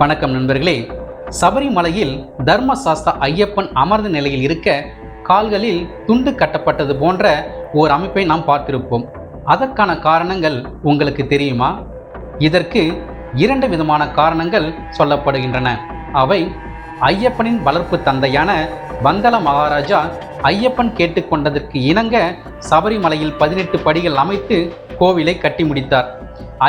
வணக்கம் நண்பர்களே. சபரிமலையில் தர்மசாஸ்தா ஐயப்பன் அமர்ந்த நிலையில் இருக்க கால்களில் துண்டு கட்டப்பட்டது போன்ற ஓர் அமைப்பை நாம் பார்த்திருப்போம். அதற்கான காரணங்கள் உங்களுக்கு தெரியுமா? இதற்கு இரண்டு விதமான காரணங்கள் சொல்லப்படுகின்றன. அவை ஐயப்பனின் வளர்ப்பு தந்தையான வந்தல மகாராஜா ஐயப்பன் கேட்டுக்கொண்டதற்கு இணங்க சபரிமலையில் 18 படிகள் அமைத்து கோவிலை கட்டி முடித்தார்.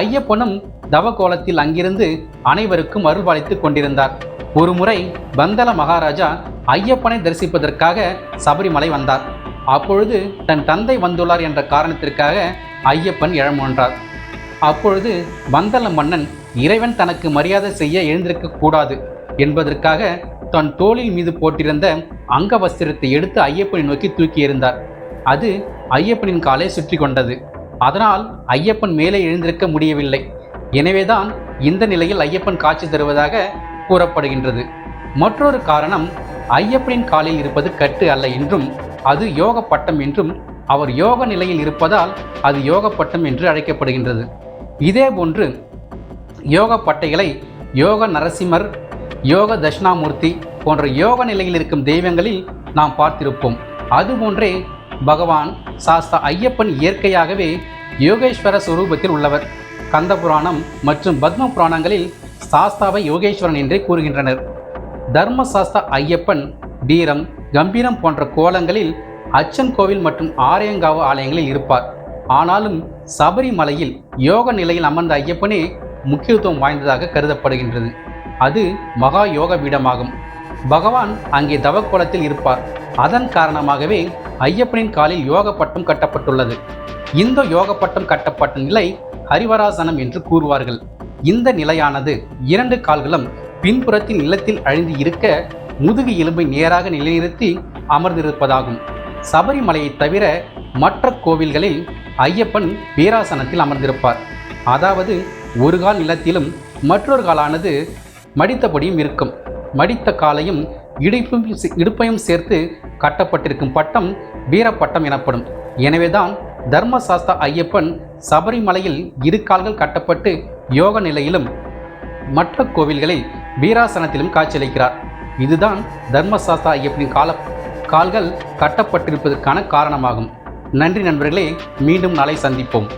ஐயப்பனும் தவகோலத்தில் அங்கிருந்து அனைவருக்கும் அருள்பாலித்துக் கொண்டிருந்தார். ஒருமுறை வந்தல மகாராஜா ஐயப்பனை தரிசிப்பதற்காக சபரிமலை வந்தார். அப்பொழுது தன் தந்தை வந்துள்ளார் என்ற காரணத்திற்காக ஐயப்பன் எழமுன்றார். அப்பொழுது வந்தல மன்னன் இறைவன் தனக்கு மரியாதை செய்ய எழுந்திருக்க கூடாது என்பதற்காக தன் தோளில் மீது போட்டிருந்த அங்க வஸ்திரத்தை எடுத்து ஐயப்பனை நோக்கி தூக்கி எறிந்தார். அது ஐயப்பனின் காலை சுற்றி கொண்டது. அதனால் ஐயப்பன் மேலே எழுந்திருக்க முடியவில்லை. எனவேதான் இந்த நிலையில் ஐயப்பன் காட்சி தருவதாக கூறப்படுகின்றது. மற்றொரு காரணம், ஐயப்பனின் காலில் இருப்பது கட்டு அல்ல என்றும் அது யோக பட்டம் என்றும், அவர் யோக நிலையில் இருப்பதால் அது யோக பட்டம் என்று அழைக்கப்படுகின்றது. இதேபோன்று யோக பட்டைகளை யோக நரசிம்மர், யோக தட்சிணாமூர்த்தி போன்ற யோக நிலையில் இருக்கும் தெய்வங்களில் நாம் பார்த்திருப்போம். அதுபோன்றே பகவான் சாஸ்தா ஐயப்பன் இயற்கையாகவே யோகேஸ்வர சுரூபத்தில் உள்ளவர். கந்த புராணம் மற்றும் பத்ம புராணங்களில் சாஸ்தாவை யோகேஸ்வரன் என்றே கூறுகின்றனர். தர்மசாஸ்தா ஐயப்பன் வீரம், கம்பீரம் போன்ற கோலங்களில் அச்சன் கோவில் மற்றும் ஆரியங்காவு ஆலயங்களில் இருப்பார். ஆனாலும் சபரிமலையில் யோக நிலையில் அமர்ந்த ஐயப்பனே முக்கியத்துவம் வாய்ந்ததாக கருதப்படுகின்றது. அது மகா யோக பீடமாகும். பகவான் அங்கே தவக்கோலத்தில் இருப்பார். அதன் காரணமாகவே ஐயப்பனின் காலில் யோக பட்டம் கட்டப்பட்டுள்ளது. இந்த யோக பட்டம் கட்டப்பட்ட நிலை ஹரிவராசனம் என்று கூறுவார்கள். இந்த நிலையானது இரண்டு கால்களும் பின்புறத்தின் நிலத்தில் அழிந்து இருக்க முதுகு எலும்பை நேராக நிலைநிறுத்தி அமர்ந்திருப்பதாகும். சபரிமலையை தவிர மற்ற கோவில்களில் ஐயப்பன் வீராசனத்தில் அமர்ந்திருப்பார். அதாவது ஒரு கால் நிலத்திலும் மற்றொரு காலானது மடித்தபடியும் இருக்கும். மடித்த காலையும் இடுப்பையும் சேர்த்து கட்டப்பட்டிருக்கும் பட்டம் வீரப்பட்டம் எனப்படும். எனவேதான் தர்மசாஸ்தா ஐயப்பன் சபரிமலையில் இரு கால்கள் கட்டப்பட்டு யோக நிலையிலும் மற்ற கோவில்களில் வீராசனத்திலும் காட்சியளிக்கிறார். இதுதான் தர்மசாஸ்தா ஐயப்பனின் கால்கள் கட்டப்பட்டிருப்பதற்கான காரணமாகும். நன்றி நண்பர்களே, மீண்டும் நாளை சந்திப்போம்.